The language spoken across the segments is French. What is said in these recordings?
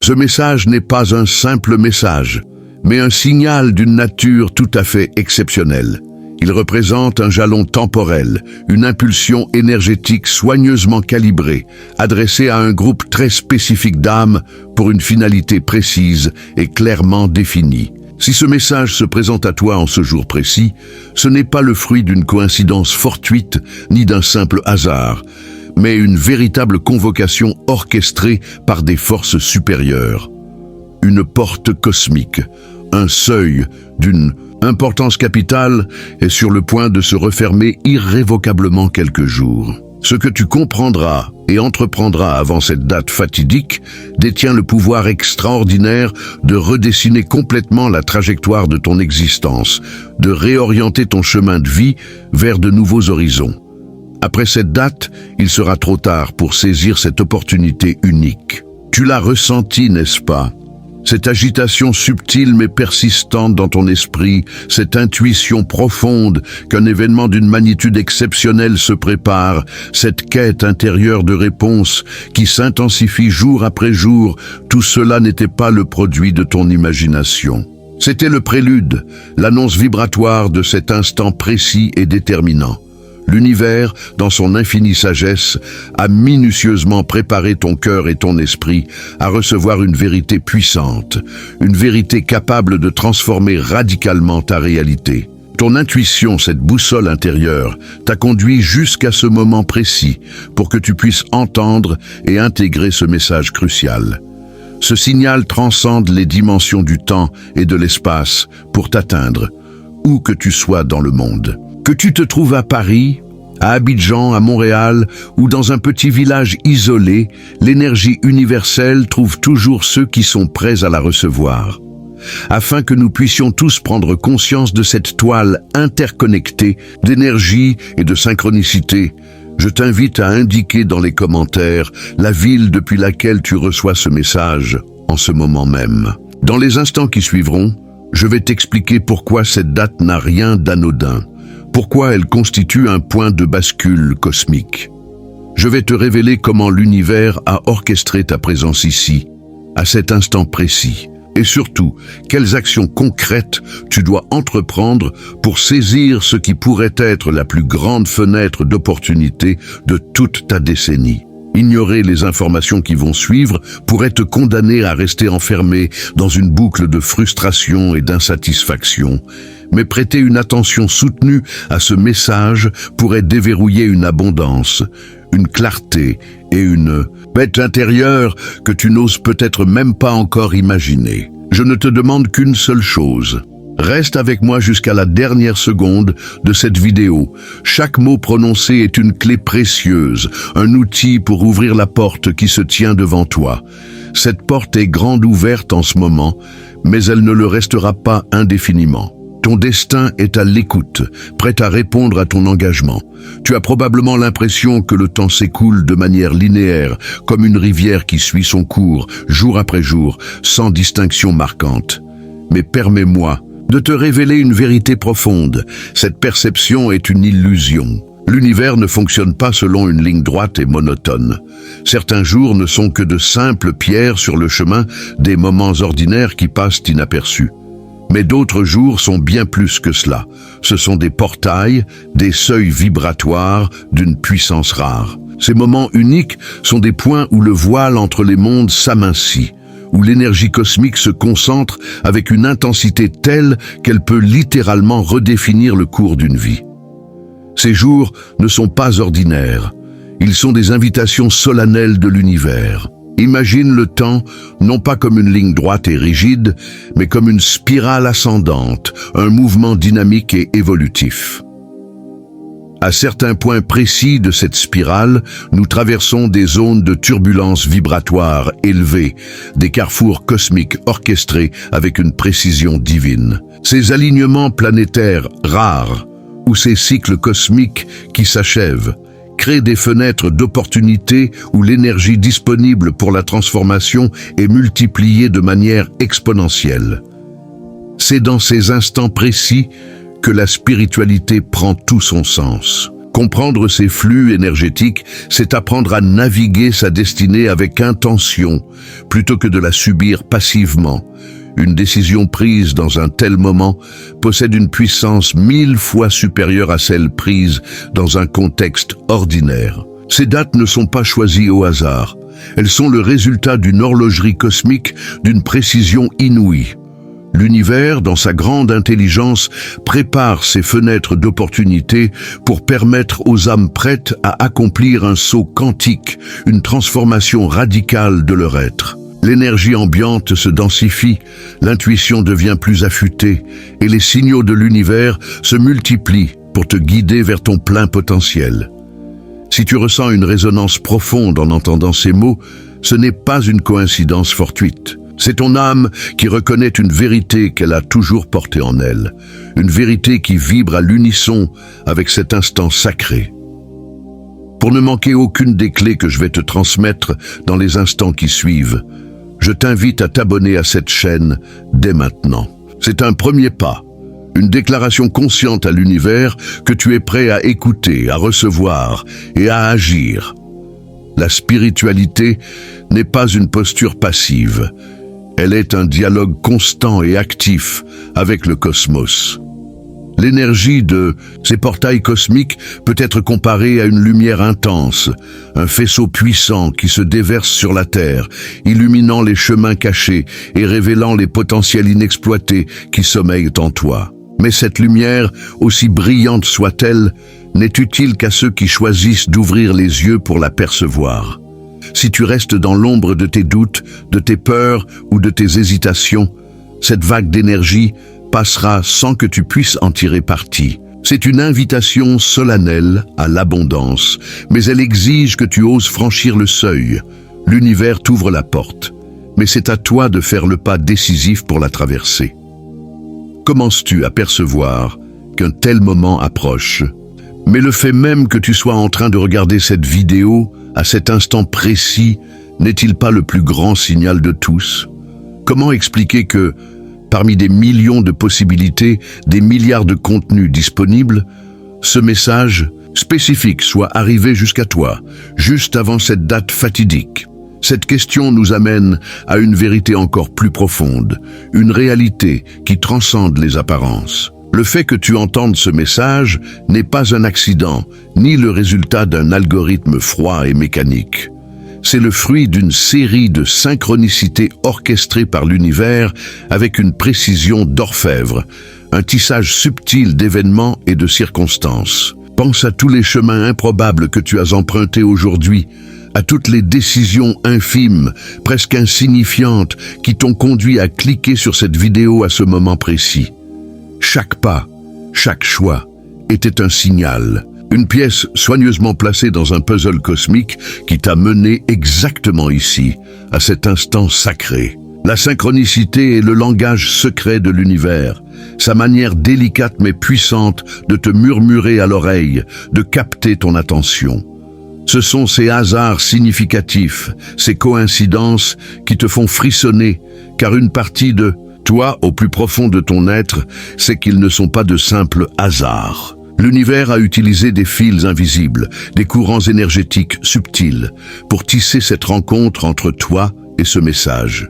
Ce message n'est pas un simple message, mais un signal d'une nature tout à fait exceptionnelle. Il représente un jalon temporel, une impulsion énergétique soigneusement calibrée, adressée à un groupe très spécifique d'âmes pour une finalité précise et clairement définie. Si ce message se présente à toi en ce jour précis, ce n'est pas le fruit d'une coïncidence fortuite ni d'un simple hasard, mais une véritable convocation orchestrée par des forces supérieures. Une porte cosmique, un seuil d'une importance capitale est sur le point de se refermer irrévocablement quelques jours. Ce que tu comprendras et entreprendras avant cette date fatidique détient le pouvoir extraordinaire de redessiner complètement la trajectoire de ton existence, de réorienter ton chemin de vie vers de nouveaux horizons. Après cette date, il sera trop tard pour saisir cette opportunité unique. Tu l'as ressenti, n'est-ce pas? Cette agitation subtile mais persistante dans ton esprit, cette intuition profonde qu'un événement d'une magnitude exceptionnelle se prépare, cette quête intérieure de réponse qui s'intensifie jour après jour, tout cela n'était pas le produit de ton imagination. C'était le prélude, l'annonce vibratoire de cet instant précis et déterminant. L'univers, dans son infinie sagesse, a minutieusement préparé ton cœur et ton esprit à recevoir une vérité puissante, une vérité capable de transformer radicalement ta réalité. Ton intuition, cette boussole intérieure, t'a conduit jusqu'à ce moment précis pour que tu puisses entendre et intégrer ce message crucial. Ce signal transcende les dimensions du temps et de l'espace pour t'atteindre, où que tu sois dans le monde. Que tu te trouves à Paris, à Abidjan, à Montréal ou dans un petit village isolé, l'énergie universelle trouve toujours ceux qui sont prêts à la recevoir. Afin que nous puissions tous prendre conscience de cette toile interconnectée d'énergie et de synchronicité, je t'invite à indiquer dans les commentaires la ville depuis laquelle tu reçois ce message en ce moment même. Dans les instants qui suivront, je vais t'expliquer pourquoi cette date n'a rien d'anodin. Pourquoi elle constitue un point de bascule cosmique. Je vais te révéler comment l'univers a orchestré ta présence ici, à cet instant précis, et surtout, quelles actions concrètes tu dois entreprendre pour saisir ce qui pourrait être la plus grande fenêtre d'opportunité de toute ta décennie. Ignorer les informations qui vont suivre pourrait te condamner à rester enfermé dans une boucle de frustration et d'insatisfaction. Mais prêter une attention soutenue à ce message pourrait déverrouiller une abondance, une clarté et une paix intérieure que tu n'oses peut-être même pas encore imaginer. Je ne te demande qu'une seule chose. Reste avec moi jusqu'à la dernière seconde de cette vidéo. Chaque mot prononcé est une clé précieuse, un outil pour ouvrir la porte qui se tient devant toi. Cette porte est grande ouverte en ce moment, mais elle ne le restera pas indéfiniment. Ton destin est à l'écoute, prêt à répondre à ton engagement. Tu as probablement l'impression que le temps s'écoule de manière linéaire, comme une rivière qui suit son cours, jour après jour, sans distinction marquante. Mais permets-moi de te révéler une vérité profonde. Cette perception est une illusion. L'univers ne fonctionne pas selon une ligne droite et monotone. Certains jours ne sont que de simples pierres sur le chemin, des moments ordinaires qui passent inaperçus. Mais d'autres jours sont bien plus que cela. Ce sont des portails, des seuils vibratoires d'une puissance rare. Ces moments uniques sont des points où le voile entre les mondes s'amincit, où l'énergie cosmique se concentre avec une intensité telle qu'elle peut littéralement redéfinir le cours d'une vie. Ces jours ne sont pas ordinaires. Ils sont des invitations solennelles de l'univers. Imagine le temps, non pas comme une ligne droite et rigide, mais comme une spirale ascendante, un mouvement dynamique et évolutif. À certains points précis de cette spirale, nous traversons des zones de turbulence vibratoire élevées, des carrefours cosmiques orchestrés avec une précision divine. Ces alignements planétaires rares, ou ces cycles cosmiques qui s'achèvent, créent des fenêtres d'opportunité où l'énergie disponible pour la transformation est multipliée de manière exponentielle. C'est dans ces instants précis que la spiritualité prend tout son sens. Comprendre ces flux énergétiques, c'est apprendre à naviguer sa destinée avec intention, plutôt que de la subir passivement. Une décision prise dans un tel moment possède une puissance 1000 fois supérieure à celle prise dans un contexte ordinaire. Ces dates ne sont pas choisies au hasard. Elles sont le résultat d'une horlogerie cosmique d'une précision inouïe. L'univers, dans sa grande intelligence, prépare ses fenêtres d'opportunité pour permettre aux âmes prêtes à accomplir un saut quantique, une transformation radicale de leur être. L'énergie ambiante se densifie, l'intuition devient plus affûtée et les signaux de l'univers se multiplient pour te guider vers ton plein potentiel. Si tu ressens une résonance profonde en entendant ces mots, ce n'est pas une coïncidence fortuite. C'est ton âme qui reconnaît une vérité qu'elle a toujours portée en elle, une vérité qui vibre à l'unisson avec cet instant sacré. Pour ne manquer aucune des clés que je vais te transmettre dans les instants qui suivent, je t'invite à t'abonner à cette chaîne dès maintenant. C'est un premier pas, une déclaration consciente à l'univers que tu es prêt à écouter, à recevoir et à agir. La spiritualité n'est pas une posture passive. Elle est un dialogue constant et actif avec le cosmos. L'énergie de ces portails cosmiques peut être comparée à une lumière intense, un faisceau puissant qui se déverse sur la Terre, illuminant les chemins cachés et révélant les potentiels inexploités qui sommeillent en toi. Mais cette lumière, aussi brillante soit-elle, n'est utile qu'à ceux qui choisissent d'ouvrir les yeux pour la percevoir. Si tu restes dans l'ombre de tes doutes, de tes peurs ou de tes hésitations, cette vague d'énergie passera sans que tu puisses en tirer parti. C'est une invitation solennelle à l'abondance, mais elle exige que tu oses franchir le seuil. L'univers t'ouvre la porte, mais c'est à toi de faire le pas décisif pour la traverser. Commences-tu à percevoir qu'un tel moment approche? Mais le fait même que tu sois en train de regarder cette vidéo à cet instant précis, n'est-il pas le plus grand signal de tous? Comment expliquer que, parmi des millions de possibilités, des milliards de contenus disponibles, ce message spécifique soit arrivé jusqu'à toi, juste avant cette date fatidique? Cette question nous amène à une vérité encore plus profonde, une réalité qui transcende les apparences. Le fait que tu entendes ce message n'est pas un accident, ni le résultat d'un algorithme froid et mécanique. C'est le fruit d'une série de synchronicités orchestrées par l'univers avec une précision d'orfèvre, un tissage subtil d'événements et de circonstances. Pense à tous les chemins improbables que tu as empruntés aujourd'hui, à toutes les décisions infimes, presque insignifiantes, qui t'ont conduit à cliquer sur cette vidéo à ce moment précis. Chaque pas, chaque choix était un signal, une pièce soigneusement placée dans un puzzle cosmique qui t'a mené exactement ici, à cet instant sacré. La synchronicité est le langage secret de l'univers, sa manière délicate mais puissante de te murmurer à l'oreille, de capter ton attention. Ce sont ces hasards significatifs, ces coïncidences qui te font frissonner, car une partie de toi, au plus profond de ton être, c'est qu'ils ne sont pas de simples hasards. L'univers a utilisé des fils invisibles, des courants énergétiques subtils, pour tisser cette rencontre entre toi et ce message.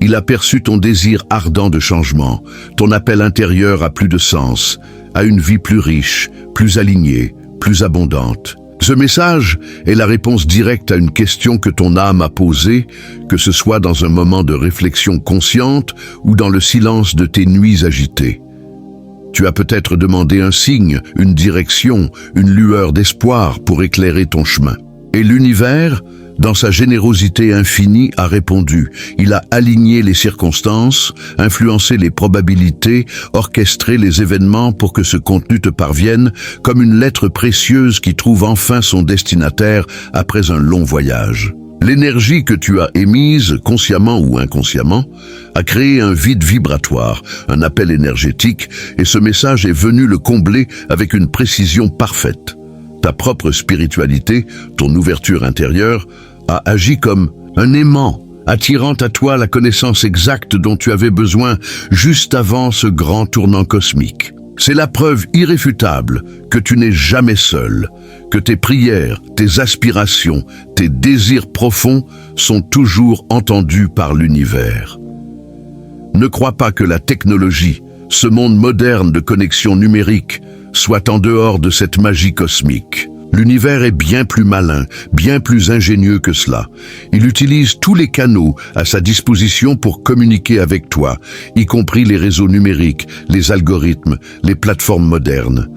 Il a perçu ton désir ardent de changement, ton appel intérieur à plus de sens, à une vie plus riche, plus alignée, plus abondante. Ce message est la réponse directe à une question que ton âme a posée, que ce soit dans un moment de réflexion consciente ou dans le silence de tes nuits agitées. Tu as peut-être demandé un signe, une direction, une lueur d'espoir pour éclairer ton chemin. Et l'univers, dans sa générosité infinie, a répondu. Il a aligné les circonstances, influencé les probabilités, orchestré les événements pour que ce contenu te parvienne comme une lettre précieuse qui trouve enfin son destinataire après un long voyage. L'énergie que tu as émise, consciemment ou inconsciemment, a créé un vide vibratoire, un appel énergétique, et ce message est venu le combler avec une précision parfaite. Ta propre spiritualité, ton ouverture intérieure, a agi comme un aimant, attirant à toi la connaissance exacte dont tu avais besoin juste avant ce grand tournant cosmique. C'est la preuve irréfutable que tu n'es jamais seul, que tes prières, tes aspirations, tes désirs profonds sont toujours entendus par l'univers. Ne crois pas que la technologie, ce monde moderne de connexion numérique, soit en dehors de cette magie cosmique. L'univers est bien plus malin, bien plus ingénieux que cela. Il utilise tous les canaux à sa disposition pour communiquer avec toi, y compris les réseaux numériques, les algorithmes, les plateformes modernes.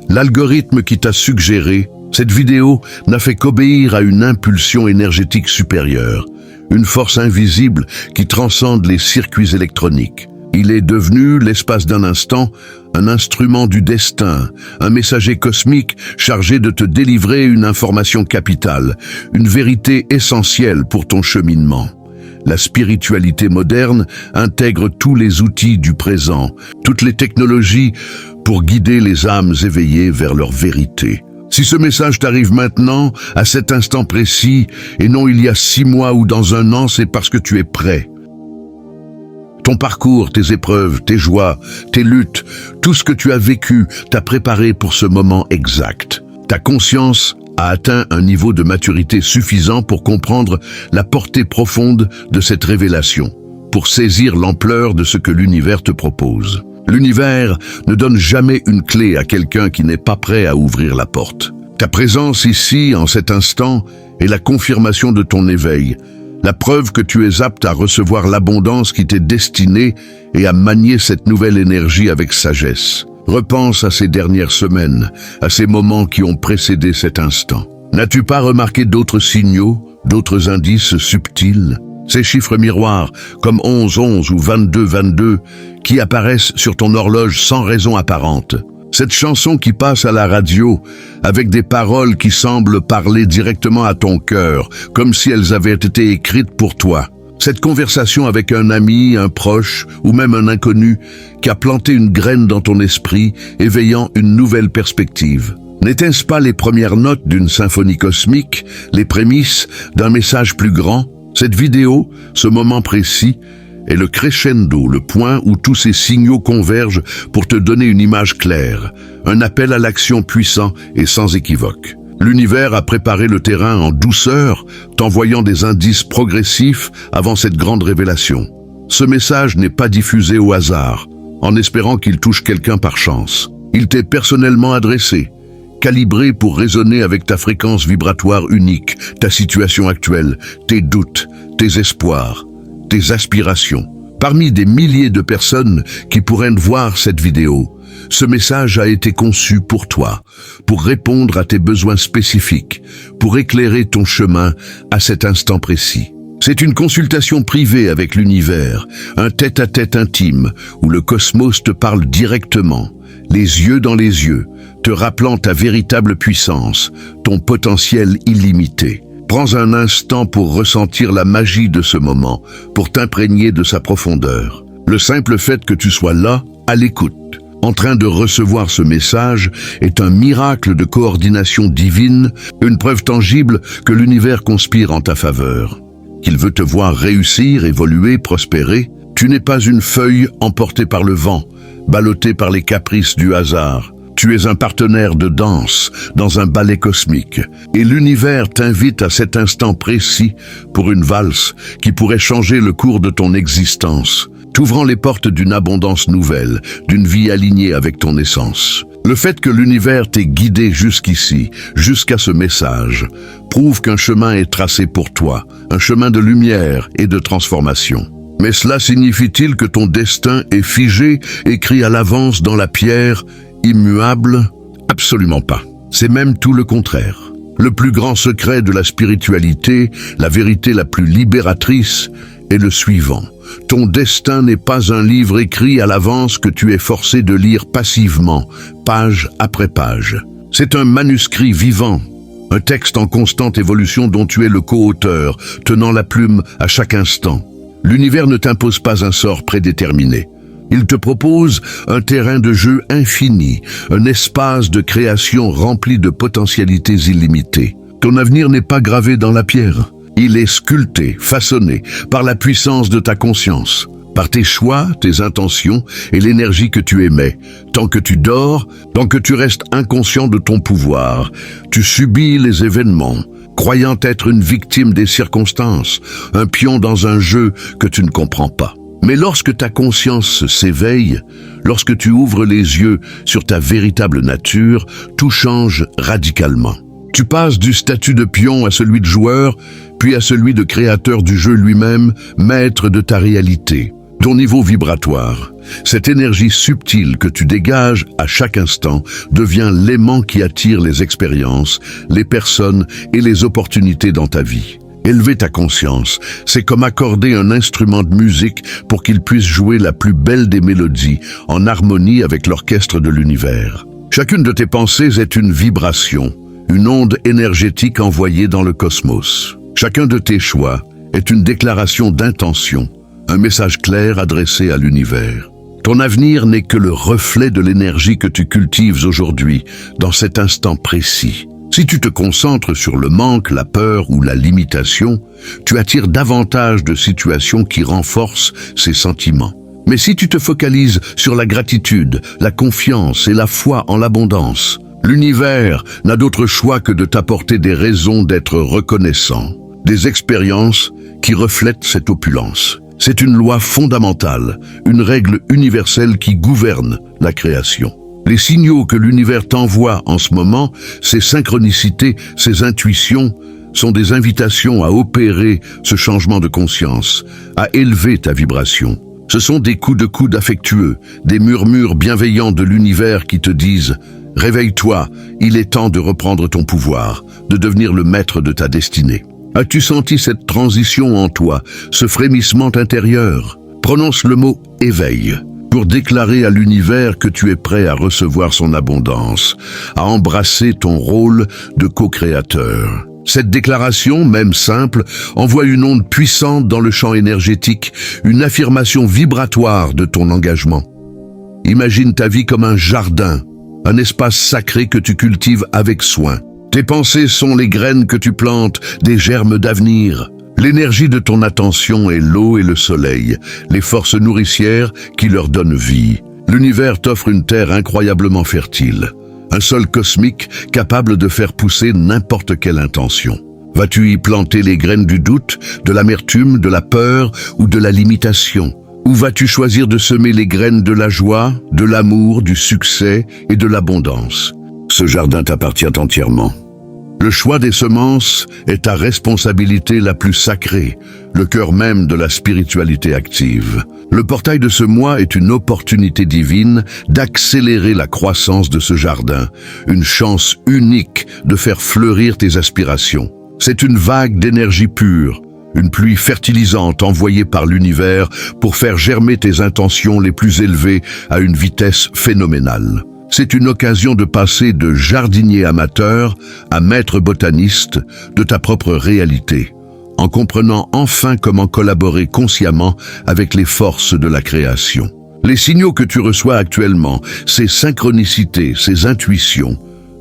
L'algorithme qui t'a suggéré cette vidéo n'a fait qu'obéir à une impulsion énergétique supérieure, une force invisible qui transcende les circuits électroniques. Il est devenu, l'espace d'un instant, un instrument du destin, un messager cosmique chargé de te délivrer une information capitale, une vérité essentielle pour ton cheminement. La spiritualité moderne intègre tous les outils du présent, toutes les technologies pour guider les âmes éveillées vers leur vérité. Si ce message t'arrive maintenant, à cet instant précis, et non il y a 6 mois ou dans 1 an, c'est parce que tu es prêt. Ton parcours, tes épreuves, tes joies, tes luttes, tout ce que tu as vécu t'a préparé pour ce moment exact. Ta conscience a atteint un niveau de maturité suffisant pour comprendre la portée profonde de cette révélation, pour saisir l'ampleur de ce que l'univers te propose. L'univers ne donne jamais une clé à quelqu'un qui n'est pas prêt à ouvrir la porte. Ta présence ici, en cet instant, est la confirmation de ton éveil, la preuve que tu es apte à recevoir l'abondance qui t'est destinée et à manier cette nouvelle énergie avec sagesse. Repense à ces dernières semaines, à ces moments qui ont précédé cet instant. N'as-tu pas remarqué d'autres signaux, d'autres indices subtils? Ces chiffres miroirs, comme 11-11 ou 22-22, qui apparaissent sur ton horloge sans raison apparente. Cette chanson qui passe à la radio, avec des paroles qui semblent parler directement à ton cœur, comme si elles avaient été écrites pour toi. Cette conversation avec un ami, un proche ou même un inconnu qui a planté une graine dans ton esprit, éveillant une nouvelle perspective. N'était-ce pas les premières notes d'une symphonie cosmique, les prémices d'un message plus grand? Cette vidéo, ce moment précis, est le crescendo, le point où tous ces signaux convergent pour te donner une image claire, un appel à l'action puissant et sans équivoque. L'univers a préparé le terrain en douceur, t'envoyant des indices progressifs avant cette grande révélation. Ce message n'est pas diffusé au hasard, en espérant qu'il touche quelqu'un par chance. Il t'est personnellement adressé, calibré pour résonner avec ta fréquence vibratoire unique, ta situation actuelle, tes doutes, tes espoirs, tes aspirations. Parmi des milliers de personnes qui pourraient voir cette vidéo, ce message a été conçu pour toi, pour répondre à tes besoins spécifiques, pour éclairer ton chemin à cet instant précis. C'est une consultation privée avec l'univers, un tête-à-tête intime où le cosmos te parle directement, les yeux dans les yeux, te rappelant ta véritable puissance, ton potentiel illimité. Prends un instant pour ressentir la magie de ce moment, pour t'imprégner de sa profondeur. Le simple fait que tu sois là, à l'écoute, en train de recevoir ce message, est un miracle de coordination divine, une preuve tangible que l'univers conspire en ta faveur. Qu'il veut te voir réussir, évoluer, prospérer. Tu n'es pas une feuille emportée par le vent, ballottée par les caprices du hasard. Tu es un partenaire de danse dans un ballet cosmique et l'univers t'invite à cet instant précis pour une valse qui pourrait changer le cours de ton existence, t'ouvrant les portes d'une abondance nouvelle, d'une vie alignée avec ton essence. Le fait que l'univers t'ait guidé jusqu'ici, jusqu'à ce message, prouve qu'un chemin est tracé pour toi, un chemin de lumière et de transformation. Mais cela signifie-t-il que ton destin est figé, écrit à l'avance dans la pierre, immuable? Absolument pas. C'est même tout le contraire. Le plus grand secret de la spiritualité, la vérité la plus libératrice, est le suivant. Ton destin n'est pas un livre écrit à l'avance que tu es forcé de lire passivement, page après page. C'est un manuscrit vivant, un texte en constante évolution dont tu es le co-auteur, tenant la plume à chaque instant. L'univers ne t'impose pas un sort prédéterminé. Il te propose un terrain de jeu infini, un espace de création rempli de potentialités illimitées. Ton avenir n'est pas gravé dans la pierre. Il est sculpté, façonné par la puissance de ta conscience. par tes choix, tes intentions et l'énergie que tu émets. Tant que tu dors, tant que tu restes inconscient de ton pouvoir, tu subis les événements, croyant être une victime des circonstances, un pion dans un jeu que tu ne comprends pas. Mais lorsque ta conscience s'éveille, lorsque tu ouvres les yeux sur ta véritable nature, tout change radicalement. Tu passes du statut de pion à celui de joueur, puis à celui de créateur du jeu lui-même, maître de ta réalité. Ton niveau vibratoire, cette énergie subtile que tu dégages à chaque instant, devient l'aimant qui attire les expériences, les personnes et les opportunités dans ta vie. Élever ta conscience, c'est comme accorder un instrument de musique pour qu'il puisse jouer la plus belle des mélodies, en harmonie avec l'orchestre de l'univers. Chacune de tes pensées est une vibration, une onde énergétique envoyée dans le cosmos. Chacun de tes choix est une déclaration d'intention, un message clair adressé à l'univers. Ton avenir n'est que le reflet de l'énergie que tu cultives aujourd'hui, dans cet instant précis. Si tu te concentres sur le manque, la peur ou la limitation, tu attires davantage de situations qui renforcent ces sentiments. Mais si tu te focalises sur la gratitude, la confiance et la foi en l'abondance, l'univers n'a d'autre choix que de t'apporter des raisons d'être reconnaissant, des expériences qui reflètent cette opulence. C'est une loi fondamentale, une règle universelle qui gouverne la création. Les signaux que l'univers t'envoie en ce moment, ces synchronicités, ces intuitions, sont des invitations à opérer ce changement de conscience, à élever ta vibration. Ce sont des coups de coude affectueux, des murmures bienveillants de l'univers qui te disent « Réveille-toi, il est temps de reprendre ton pouvoir, de devenir le maître de ta destinée ». As-tu senti cette transition en toi, ce frémissement intérieur? Prononce le mot « éveil » pour déclarer à l'univers que tu es prêt à recevoir son abondance, à embrasser ton rôle de co-créateur. Cette déclaration, même simple, envoie une onde puissante dans le champ énergétique, une affirmation vibratoire de ton engagement. Imagine ta vie comme un jardin, un espace sacré que tu cultives avec soin. Tes pensées sont les graines que tu plantes, des germes d'avenir. L'énergie de ton attention est l'eau et le soleil, les forces nourricières qui leur donnent vie. L'univers t'offre une terre incroyablement fertile, un sol cosmique capable de faire pousser n'importe quelle intention. Vas-tu y planter les graines du doute, de l'amertume, de la peur ou de la limitation? Ou vas-tu choisir de semer les graines de la joie, de l'amour, du succès et de l'abondance? Ce jardin t'appartient entièrement. Le choix des semences est ta responsabilité la plus sacrée, le cœur même de la spiritualité active. Le portail de ce mois est une opportunité divine d'accélérer la croissance de ce jardin, une chance unique de faire fleurir tes aspirations. C'est une vague d'énergie pure, une pluie fertilisante envoyée par l'univers pour faire germer tes intentions les plus élevées à une vitesse phénoménale. C'est une occasion de passer de jardinier amateur à maître botaniste de ta propre réalité, en comprenant enfin comment collaborer consciemment avec les forces de la création. Les signaux que tu reçois actuellement, ces synchronicités, ces intuitions,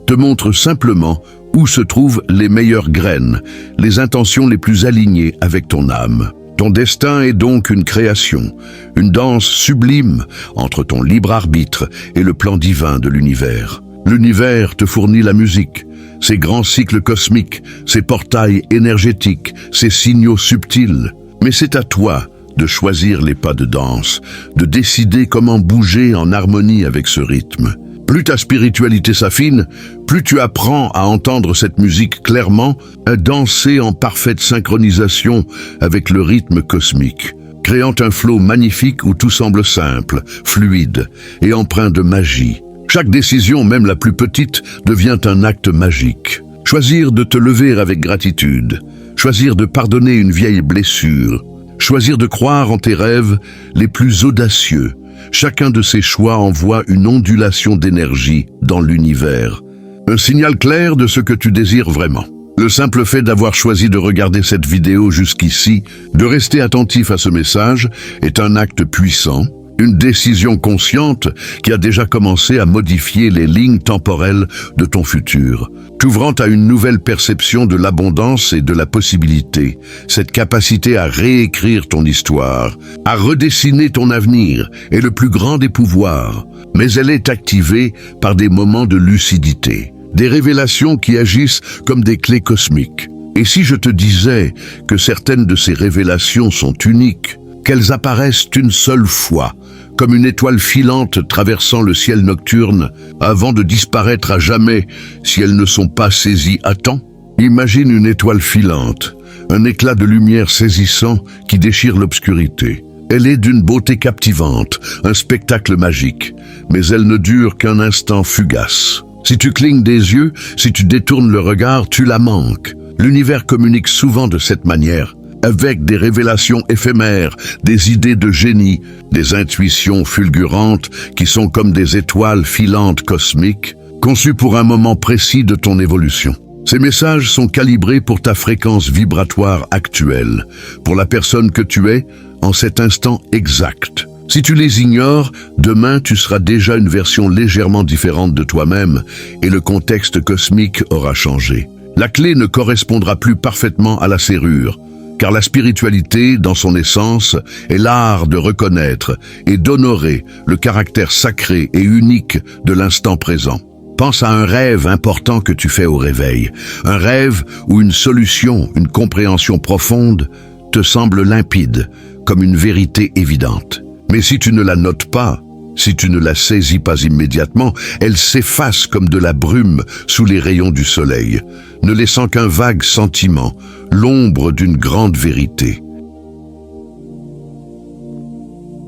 te montrent simplement où se trouvent les meilleures graines, les intentions les plus alignées avec ton âme. Ton destin est donc une création, une danse sublime entre ton libre arbitre et le plan divin de l'univers. L'univers te fournit la musique, ses grands cycles cosmiques, ses portails énergétiques, ses signaux subtils. Mais c'est à toi de choisir les pas de danse, de décider comment bouger en harmonie avec ce rythme. Plus ta spiritualité s'affine, plus tu apprends à entendre cette musique clairement, à danser en parfaite synchronisation avec le rythme cosmique, créant un flot magnifique où tout semble simple, fluide et empreint de magie. Chaque décision, même la plus petite, devient un acte magique. Choisir de te lever avec gratitude, choisir de pardonner une vieille blessure, choisir de croire en tes rêves les plus audacieux. Chacun de ces choix envoie une ondulation d'énergie dans l'univers. Un signal clair de ce que tu désires vraiment. Le simple fait d'avoir choisi de regarder cette vidéo jusqu'ici, de rester attentif à ce message, est un acte puissant, Une décision consciente qui a déjà commencé à modifier les lignes temporelles de ton futur, t'ouvrant à une nouvelle perception de l'abondance et de la possibilité. Cette capacité à réécrire ton histoire, à redessiner ton avenir est le plus grand des pouvoirs, mais elle est activée par des moments de lucidité, des révélations qui agissent comme des clés cosmiques. Et si je te disais que certaines de ces révélations sont uniques, qu'elles apparaissent une seule fois, comme une étoile filante traversant le ciel nocturne, avant de disparaître à jamais si elles ne sont pas saisies à temps? Imagine une étoile filante, un éclat de lumière saisissant qui déchire l'obscurité. Elle est d'une beauté captivante, un spectacle magique, mais elle ne dure qu'un instant fugace. Si tu clignes des yeux, si tu détournes le regard, tu la manques. L'univers communique souvent de cette manière, avec des révélations éphémères, des idées de génie, des intuitions fulgurantes qui sont comme des étoiles filantes cosmiques, conçues pour un moment précis de ton évolution. Ces messages sont calibrés pour ta fréquence vibratoire actuelle, pour la personne que tu es en cet instant exact. Si tu les ignores, demain tu seras déjà une version légèrement différente de toi-même et le contexte cosmique aura changé. La clé ne correspondra plus parfaitement à la serrure, car la spiritualité, dans son essence, est l'art de reconnaître et d'honorer le caractère sacré et unique de l'instant présent. Pense à un rêve important que tu fais au réveil, un rêve où une solution, une compréhension profonde te semble limpide, comme une vérité évidente. Mais si tu ne la notes pas, si tu ne la saisis pas immédiatement, elle s'efface comme de la brume sous les rayons du soleil, ne laissant qu'un vague sentiment, l'ombre d'une grande vérité.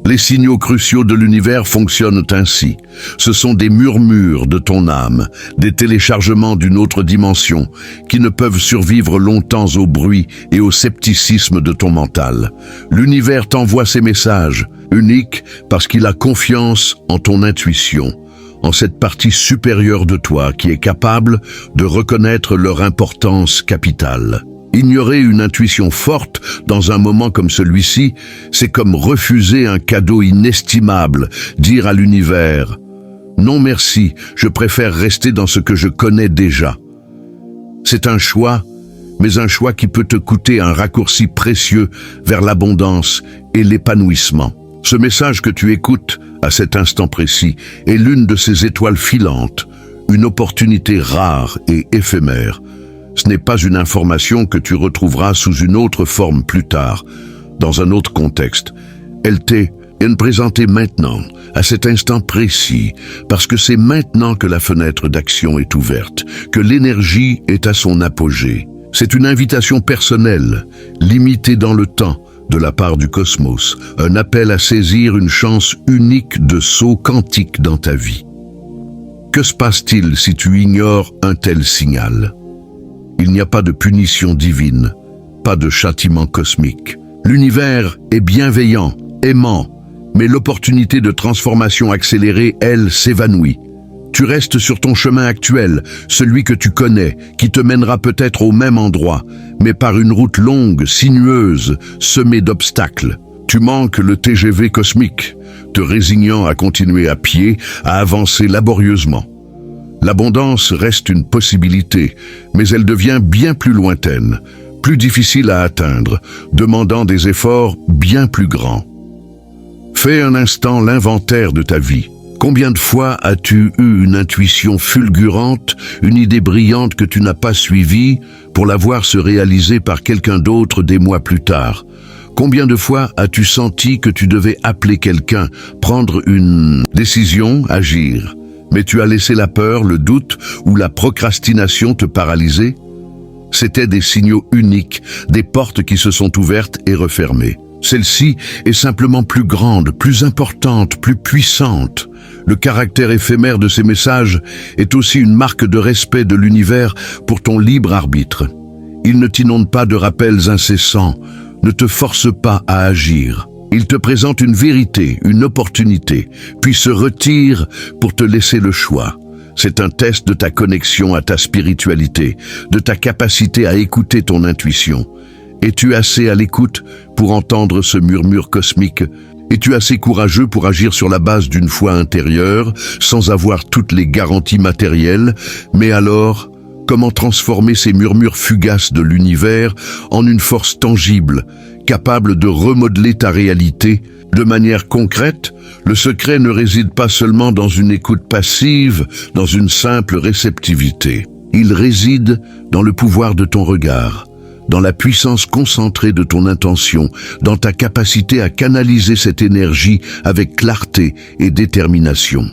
Les signaux cruciaux de l'univers fonctionnent ainsi. Ce sont des murmures de ton âme, des téléchargements d'une autre dimension, qui ne peuvent survivre longtemps au bruit et au scepticisme de ton mental. L'univers t'envoie ces messages, uniques parce qu'il a confiance en ton intuition, en cette partie supérieure de toi qui est capable de reconnaître leur importance capitale. Ignorer une intuition forte dans un moment comme celui-ci, c'est comme refuser un cadeau inestimable, dire à l'univers « Non merci, je préfère rester dans ce que je connais déjà ». C'est un choix, mais un choix qui peut te coûter un raccourci précieux vers l'abondance et l'épanouissement. Ce message que tu écoutes à cet instant précis est l'une de ces étoiles filantes, une opportunité rare et éphémère. Ce n'est pas une information que tu retrouveras sous une autre forme plus tard, dans un autre contexte. Elle t'est présentée maintenant, à cet instant précis, parce que c'est maintenant que la fenêtre d'action est ouverte, que l'énergie est à son apogée. C'est une invitation personnelle, limitée dans le temps, de la part du cosmos, un appel à saisir une chance unique de saut quantique dans ta vie. Que se passe-t-il si tu ignores un tel signal ? Il n'y a pas de punition divine, pas de châtiment cosmique. L'univers est bienveillant, aimant, mais l'opportunité de transformation accélérée, elle, s'évanouit. Tu restes sur ton chemin actuel, celui que tu connais, qui te mènera peut-être au même endroit, mais par une route longue, sinueuse, semée d'obstacles. Tu manques le TGV cosmique, te résignant à continuer à pied, à avancer laborieusement. L'abondance reste une possibilité, mais elle devient bien plus lointaine, plus difficile à atteindre, demandant des efforts bien plus grands. Fais un instant l'inventaire de ta vie. Combien de fois as-tu eu une intuition fulgurante, une idée brillante que tu n'as pas suivie pour la voir se réaliser par quelqu'un d'autre des mois plus tard? Combien de fois as-tu senti que tu devais appeler quelqu'un, prendre une décision, agir, mais tu as laissé la peur, le doute ou la procrastination te paralyser? C'étaient des signaux uniques, des portes qui se sont ouvertes et refermées. Celle-ci est simplement plus grande, plus importante, plus puissante. Le caractère éphémère de ces messages est aussi une marque de respect de l'univers pour ton libre arbitre. Il ne t'inonde pas de rappels incessants, ne te force pas à agir. Il te présente une vérité, une opportunité, puis se retire pour te laisser le choix. C'est un test de ta connexion à ta spiritualité, de ta capacité à écouter ton intuition. Es-tu assez à l'écoute pour entendre ce murmure cosmique? Es-tu assez courageux pour agir sur la base d'une foi intérieure, sans avoir toutes les garanties matérielles? Mais alors, comment transformer ces murmures fugaces de l'univers en une force tangible, capable de remodeler ta réalité? De manière concrète, le secret ne réside pas seulement dans une écoute passive, dans une simple réceptivité. Il réside dans le pouvoir de ton regard, dans la puissance concentrée de ton intention, dans ta capacité à canaliser cette énergie avec clarté et détermination.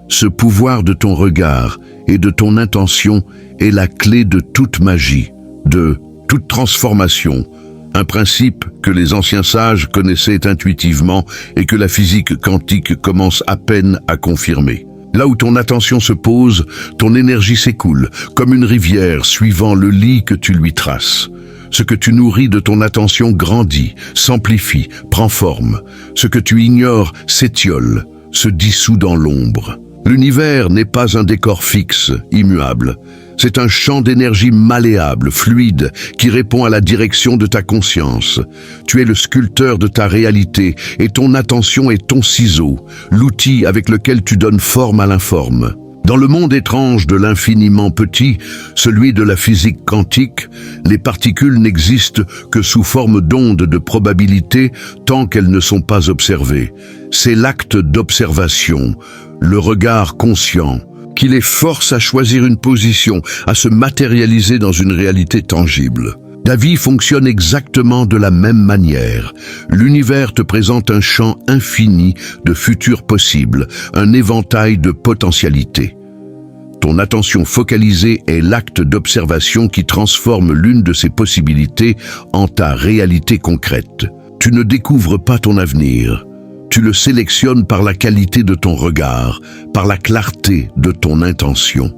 Ce pouvoir de ton regard et de ton intention est la clé de toute magie, de toute transformation, un principe que les anciens sages connaissaient intuitivement et que la physique quantique commence à peine à confirmer. Là où ton attention se pose, ton énergie s'écoule, comme une rivière suivant le lit que tu lui traces. Ce que tu nourris de ton attention grandit, s'amplifie, prend forme. Ce que tu ignores s'étiole, se dissout dans l'ombre. L'univers n'est pas un décor fixe, immuable. C'est un champ d'énergie malléable, fluide, qui répond à la direction de ta conscience. Tu es le sculpteur de ta réalité et ton attention est ton ciseau, l'outil avec lequel tu donnes forme à l'informe. Dans le monde étrange de l'infiniment petit, celui de la physique quantique, les particules n'existent que sous forme d'ondes de probabilité tant qu'elles ne sont pas observées. C'est l'acte d'observation, le regard conscient, qui les force à choisir une position, à se matérialiser dans une réalité tangible. Ta vie fonctionne exactement de la même manière. L'univers te présente un champ infini de futurs possibles, un éventail de potentialités. Ton attention focalisée est l'acte d'observation qui transforme l'une de ces possibilités en ta réalité concrète. Tu ne découvres pas ton avenir. Tu le sélectionnes par la qualité de ton regard, par la clarté de ton intention.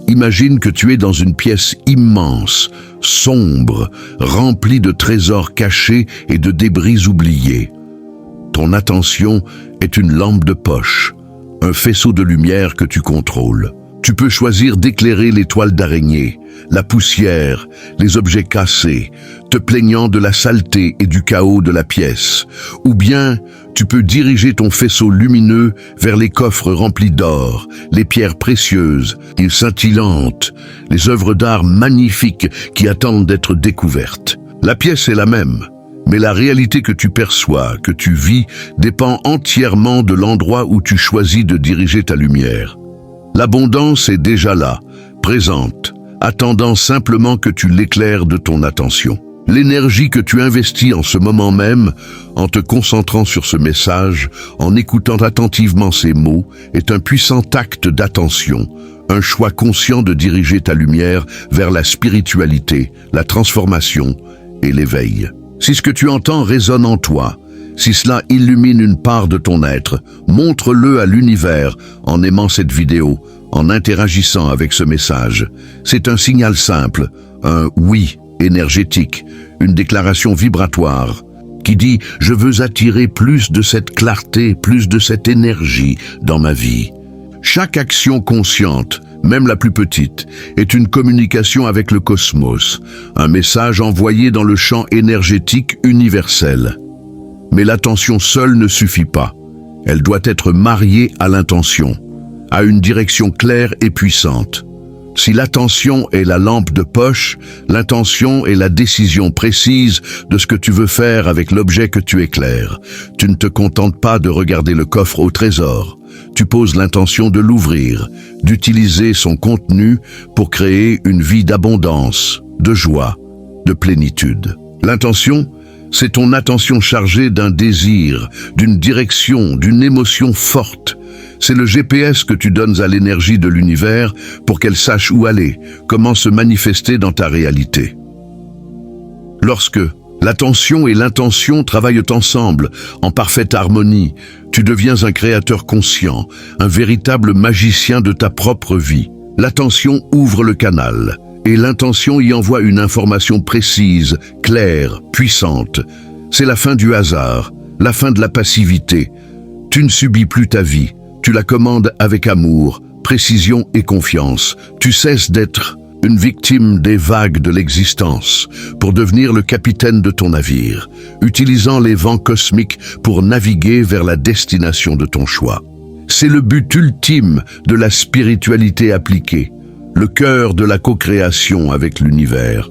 Imagine que tu es dans une pièce immense, sombre, remplie de trésors cachés et de débris oubliés. Ton attention est une lampe de poche, un faisceau de lumière que tu contrôles. Tu peux choisir d'éclairer les toiles d'araignée, la poussière, les objets cassés, te plaignant de la saleté et du chaos de la pièce. Ou bien, tu peux diriger ton faisceau lumineux vers les coffres remplis d'or, les pierres précieuses, les scintillantes, les œuvres d'art magnifiques qui attendent d'être découvertes. La pièce est la même, mais la réalité que tu perçois, que tu vis, dépend entièrement de l'endroit où tu choisis de diriger ta lumière. L'abondance est déjà là, présente, attendant simplement que tu l'éclaires de ton attention. L'énergie que tu investis en ce moment même, en te concentrant sur ce message, en écoutant attentivement ces mots, est un puissant acte d'attention, un choix conscient de diriger ta lumière vers la spiritualité, la transformation et l'éveil. Si ce que tu entends résonne en toi, si cela illumine une part de ton être, montre-le à l'univers en aimant cette vidéo, en interagissant avec ce message. C'est un signal simple, un oui énergétique, une déclaration vibratoire qui dit « Je veux attirer plus de cette clarté, plus de cette énergie dans ma vie ». Chaque action consciente, même la plus petite, est une communication avec le cosmos, un message envoyé dans le champ énergétique universel. Mais l'attention seule ne suffit pas. Elle doit être mariée à l'intention, à une direction claire et puissante. Si l'attention est la lampe de poche, l'intention est la décision précise de ce que tu veux faire avec l'objet que tu éclaires. Tu ne te contentes pas de regarder le coffre au trésor. Tu poses l'intention de l'ouvrir, d'utiliser son contenu pour créer une vie d'abondance, de joie, de plénitude. L'intention, c'est ton attention chargée d'un désir, d'une direction, d'une émotion forte. C'est le GPS que tu donnes à l'énergie de l'univers pour qu'elle sache où aller, comment se manifester dans ta réalité. Lorsque l'attention et l'intention travaillent ensemble, en parfaite harmonie, tu deviens un créateur conscient, un véritable magicien de ta propre vie. L'attention ouvre le canal, et l'intention y envoie une information précise, claire, puissante. C'est la fin du hasard, la fin de la passivité. Tu ne subis plus ta vie, tu la commandes avec amour, précision et confiance. Tu cesses d'être une victime des vagues de l'existence, pour devenir le capitaine de ton navire, utilisant les vents cosmiques pour naviguer vers la destination de ton choix. C'est le but ultime de la spiritualité appliquée, le cœur de la co-création avec l'univers.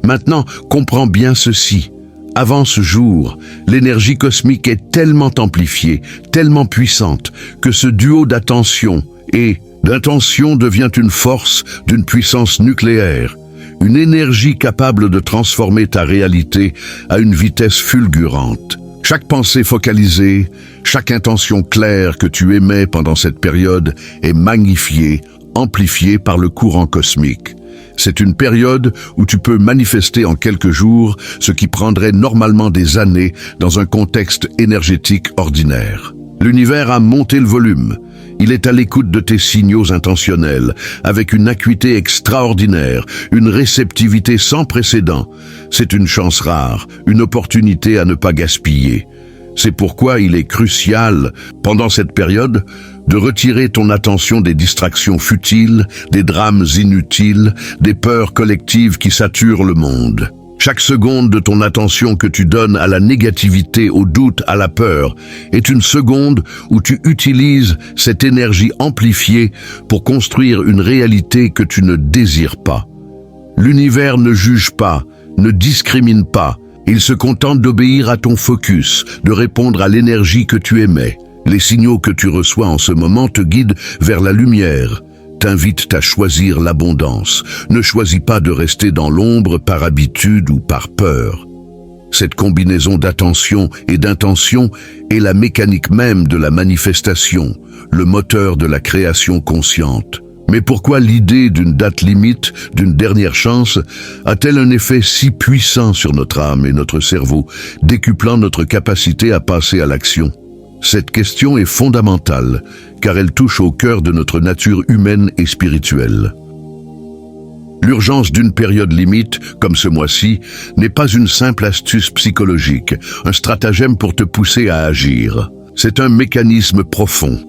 Maintenant, comprends bien ceci. Avant ce jour, l'énergie cosmique est tellement amplifiée, tellement puissante, que ce duo d'attention et d'intention devient une force d'une puissance nucléaire, une énergie capable de transformer ta réalité à une vitesse fulgurante. Chaque pensée focalisée, chaque intention claire que tu émets pendant cette période est magnifiée, amplifiée par le courant cosmique. C'est une période où tu peux manifester en quelques jours ce qui prendrait normalement des années dans un contexte énergétique ordinaire. L'univers a monté le volume. Il est à l'écoute de tes signaux intentionnels, avec une acuité extraordinaire, une réceptivité sans précédent. C'est une chance rare, une opportunité à ne pas gaspiller. C'est pourquoi il est crucial, pendant cette période, de retirer ton attention des distractions futiles, des drames inutiles, des peurs collectives qui saturent le monde. Chaque seconde de ton attention que tu donnes à la négativité, au doute, à la peur, est une seconde où tu utilises cette énergie amplifiée pour construire une réalité que tu ne désires pas. L'univers ne juge pas, ne discrimine pas. Il se contente d'obéir à ton focus, de répondre à l'énergie que tu émets. Les signaux que tu reçois en ce moment te guident vers la lumière, t'invitent à choisir l'abondance. Ne choisis pas de rester dans l'ombre par habitude ou par peur. Cette combinaison d'attention et d'intention est la mécanique même de la manifestation, le moteur de la création consciente. Mais pourquoi l'idée d'une date limite, d'une dernière chance, a-t-elle un effet si puissant sur notre âme et notre cerveau, décuplant notre capacité à passer à l'action ? Cette question est fondamentale, car elle touche au cœur de notre nature humaine et spirituelle. L'urgence d'une période limite, comme ce mois-ci, n'est pas une simple astuce psychologique, un stratagème pour te pousser à agir. C'est un mécanisme profond,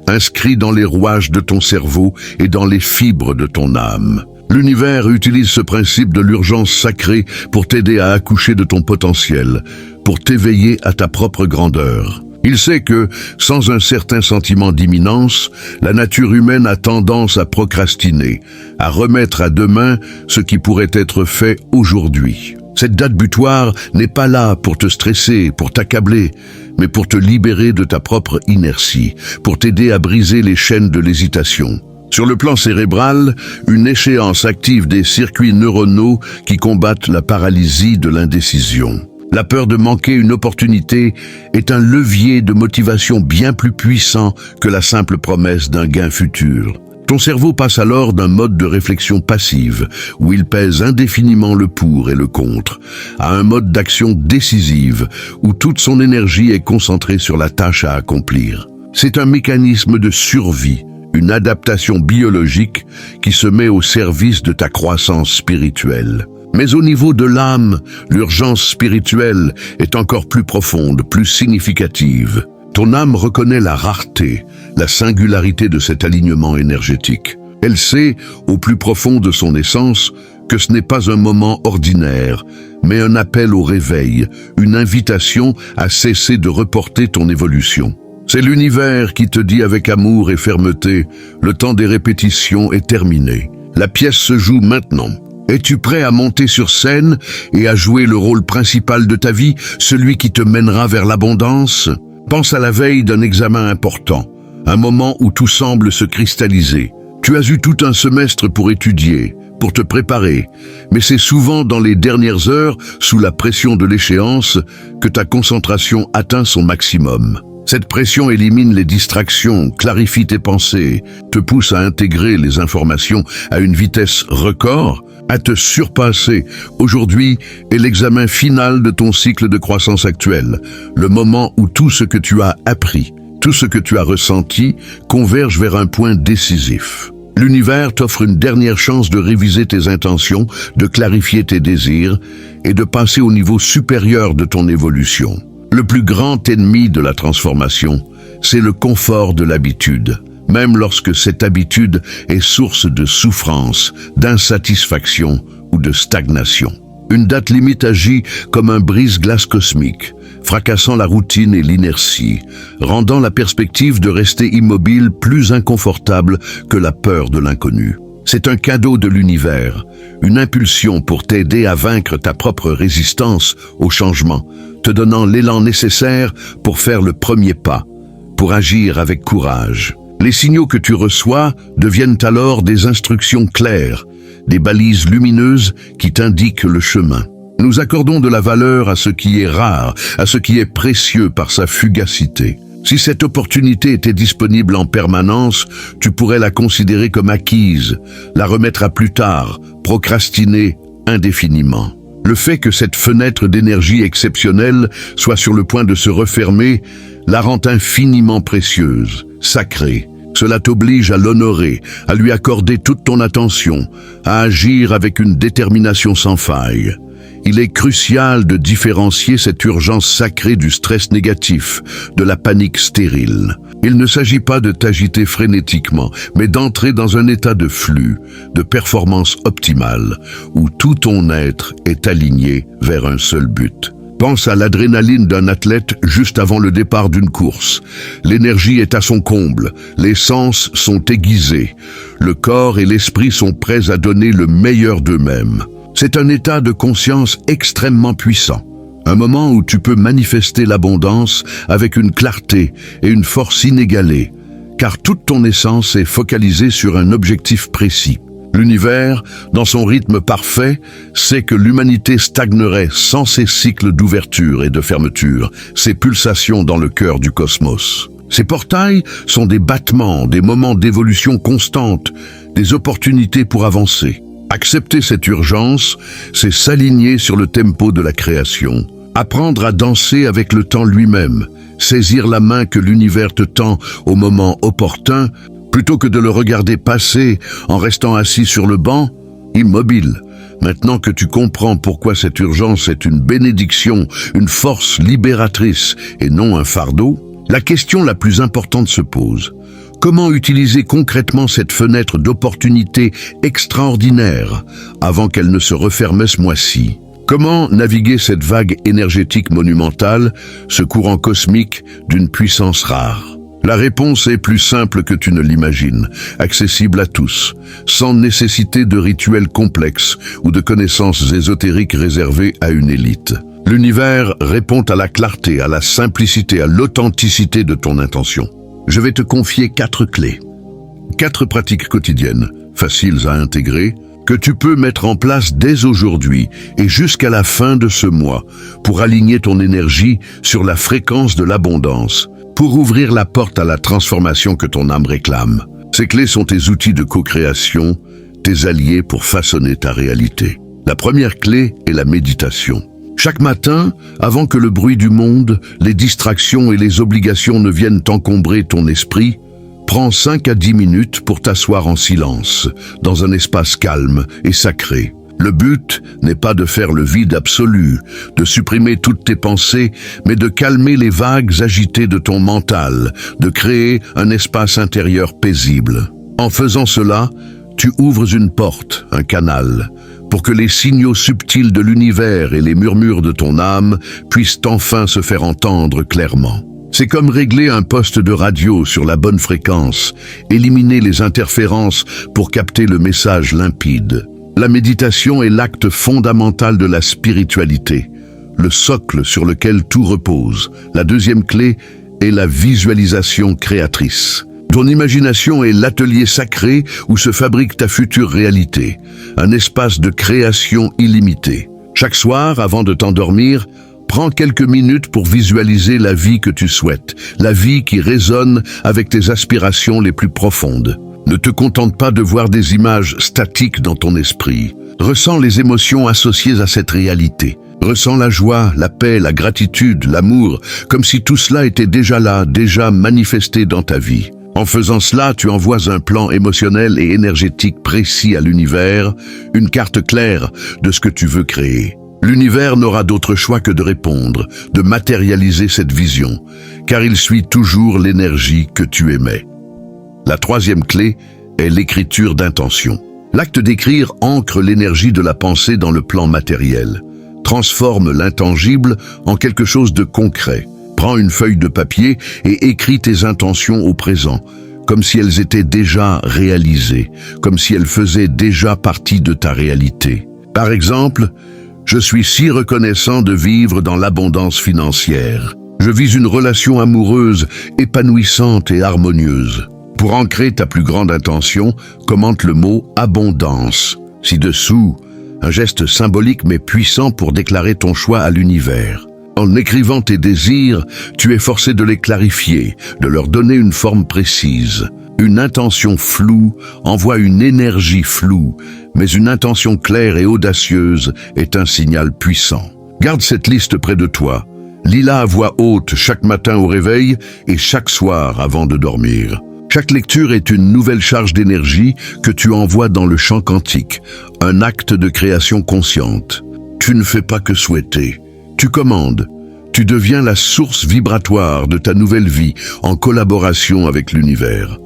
inscrit dans les rouages de ton cerveau et dans les fibres de ton âme. L'univers utilise ce principe de l'urgence sacrée pour t'aider à accoucher de ton potentiel, pour t'éveiller à ta propre grandeur. Il sait que, sans un certain sentiment d'imminence, la nature humaine a tendance à procrastiner, à remettre à demain ce qui pourrait être fait aujourd'hui. Cette date butoir n'est pas là pour te stresser, pour t'accabler, mais pour te libérer de ta propre inertie, pour t'aider à briser les chaînes de l'hésitation. Sur le plan cérébral, une échéance active des circuits neuronaux qui combattent la paralysie de l'indécision. La peur de manquer une opportunité est un levier de motivation bien plus puissant que la simple promesse d'un gain futur. Ton cerveau passe alors d'un mode de réflexion passive, où il pèse indéfiniment le pour et le contre, à un mode d'action décisive, où toute son énergie est concentrée sur la tâche à accomplir. C'est un mécanisme de survie, une adaptation biologique qui se met au service de ta croissance spirituelle. Mais au niveau de l'âme, l'urgence spirituelle est encore plus profonde, plus significative. Ton âme reconnaît la rareté, la singularité de cet alignement énergétique. Elle sait, au plus profond de son essence, que ce n'est pas un moment ordinaire, mais un appel au réveil, une invitation à cesser de reporter ton évolution. C'est l'univers qui te dit avec amour et fermeté, le temps des répétitions est terminé. La pièce se joue maintenant. Es-tu prêt à monter sur scène et à jouer le rôle principal de ta vie, celui qui te mènera vers l'abondance ? Pense à la veille d'un examen important, un moment où tout semble se cristalliser. Tu as eu tout un semestre pour étudier, pour te préparer, mais c'est souvent dans les dernières heures, sous la pression de l'échéance, que ta concentration atteint son maximum. Cette pression élimine les distractions, clarifie tes pensées, te pousse à intégrer les informations à une vitesse record, à te surpasser. Aujourd'hui est l'examen final de ton cycle de croissance actuel, le moment où tout ce que tu as appris, tout ce que tu as ressenti, converge vers un point décisif. L'univers t'offre une dernière chance de réviser tes intentions, de clarifier tes désirs et de passer au niveau supérieur de ton évolution. Le plus grand ennemi de la transformation, c'est le confort de l'habitude. même lorsque cette habitude est source de souffrance, d'insatisfaction ou de stagnation. Une date limite agit comme un brise-glace cosmique, fracassant la routine et l'inertie, rendant la perspective de rester immobile plus inconfortable que la peur de l'inconnu. C'est un cadeau de l'univers, une impulsion pour t'aider à vaincre ta propre résistance au changement, te donnant l'élan nécessaire pour faire le premier pas, pour agir avec courage. Les signaux que tu reçois deviennent alors des instructions claires, des balises lumineuses qui t'indiquent le chemin. Nous accordons de la valeur à ce qui est rare, à ce qui est précieux par sa fugacité. Si cette opportunité était disponible en permanence, tu pourrais la considérer comme acquise, la remettre à plus tard, procrastiner indéfiniment. Le fait que cette fenêtre d'énergie exceptionnelle soit sur le point de se refermer la rend infiniment précieuse, sacrée. Cela t'oblige à l'honorer, à lui accorder toute ton attention, à agir avec une détermination sans faille. Il est crucial de différencier cette urgence sacrée du stress négatif, de la panique stérile. Il ne s'agit pas de t'agiter frénétiquement, mais d'entrer dans un état de flux, de performance optimale, où tout ton être est aligné vers un seul but. Pense à l'adrénaline d'un athlète juste avant le départ d'une course. L'énergie est à son comble, les sens sont aiguisés, le corps et l'esprit sont prêts à donner le meilleur d'eux-mêmes. C'est un état de conscience extrêmement puissant, un moment où tu peux manifester l'abondance avec une clarté et une force inégalée, car toute ton essence est focalisée sur un objectif précis. L'univers, dans son rythme parfait, sait que l'humanité stagnerait sans ses cycles d'ouverture et de fermeture, ses pulsations dans le cœur du cosmos. Ces portails sont des battements, des moments d'évolution constante, des opportunités pour avancer. Accepter cette urgence, c'est s'aligner sur le tempo de la création, apprendre à danser avec le temps lui-même, saisir la main que l'univers te tend au moment opportun, plutôt que de le regarder passer en restant assis sur le banc, immobile. Maintenant que tu comprends pourquoi cette urgence est une bénédiction, une force libératrice et non un fardeau, la question la plus importante se pose. Comment utiliser concrètement cette fenêtre d'opportunité extraordinaire avant qu'elle ne se referme ce mois-ci? Comment naviguer cette vague énergétique monumentale, ce courant cosmique d'une puissance rare? La réponse est plus simple que tu ne l'imagines, accessible à tous, sans nécessité de rituels complexes ou de connaissances ésotériques réservées à une élite. L'univers répond à la clarté, à la simplicité, à l'authenticité de ton intention. Je vais te confier 4 clés. 4 pratiques quotidiennes, faciles à intégrer, que tu peux mettre en place dès aujourd'hui et jusqu'à la fin de ce mois pour aligner ton énergie sur la fréquence de l'abondance, pour ouvrir la porte à la transformation que ton âme réclame. Ces clés sont tes outils de co-création, tes alliés pour façonner ta réalité. La première clé est la méditation. Chaque matin, avant que le bruit du monde, les distractions et les obligations ne viennent encombrer ton esprit, prends 5 à 10 minutes pour t'asseoir en silence, dans un espace calme et sacré. Le but n'est pas de faire le vide absolu, de supprimer toutes tes pensées, mais de calmer les vagues agitées de ton mental, de créer un espace intérieur paisible. En faisant cela, tu ouvres une porte, un canal, pour que les signaux subtils de l'univers et les murmures de ton âme puissent enfin se faire entendre clairement. C'est comme régler un poste de radio sur la bonne fréquence, éliminer les interférences pour capter le message limpide. La méditation est l'acte fondamental de la spiritualité, le socle sur lequel tout repose. La deuxième clé est la visualisation créatrice. Ton imagination est l'atelier sacré où se fabrique ta future réalité, un espace de création illimité. Chaque soir, avant de t'endormir, prends quelques minutes pour visualiser la vie que tu souhaites, la vie qui résonne avec tes aspirations les plus profondes. Ne te contente pas de voir des images statiques dans ton esprit. Ressens les émotions associées à cette réalité. Ressens la joie, la paix, la gratitude, l'amour, comme si tout cela était déjà là, déjà manifesté dans ta vie. En faisant cela, tu envoies un plan émotionnel et énergétique précis à l'univers, une carte claire de ce que tu veux créer. L'univers n'aura d'autre choix que de répondre, de matérialiser cette vision, car il suit toujours l'énergie que tu émets. La troisième clé est l'écriture d'intention. L'acte d'écrire ancre l'énergie de la pensée dans le plan matériel, transforme l'intangible en quelque chose de concret. Prends une feuille de papier et écris tes intentions au présent, comme si elles étaient déjà réalisées, comme si elles faisaient déjà partie de ta réalité. Par exemple, je suis si reconnaissant de vivre dans l'abondance financière. Je vis une relation amoureuse, épanouissante et harmonieuse. Pour ancrer ta plus grande intention, commente le mot « abondance ». Ci-dessous, un geste symbolique mais puissant pour déclarer ton choix à l'univers. En écrivant tes désirs, tu es forcé de les clarifier, de leur donner une forme précise. Une intention floue envoie une énergie floue, mais une intention claire et audacieuse est un signal puissant. Garde cette liste près de toi. Lis-la à voix haute chaque matin au réveil et chaque soir avant de dormir. Chaque lecture est une nouvelle charge d'énergie que tu envoies dans le champ quantique, un acte de création consciente. Tu ne fais pas que souhaiter. Tu commandes. Tu deviens la source vibratoire de ta nouvelle vie en collaboration avec l'univers.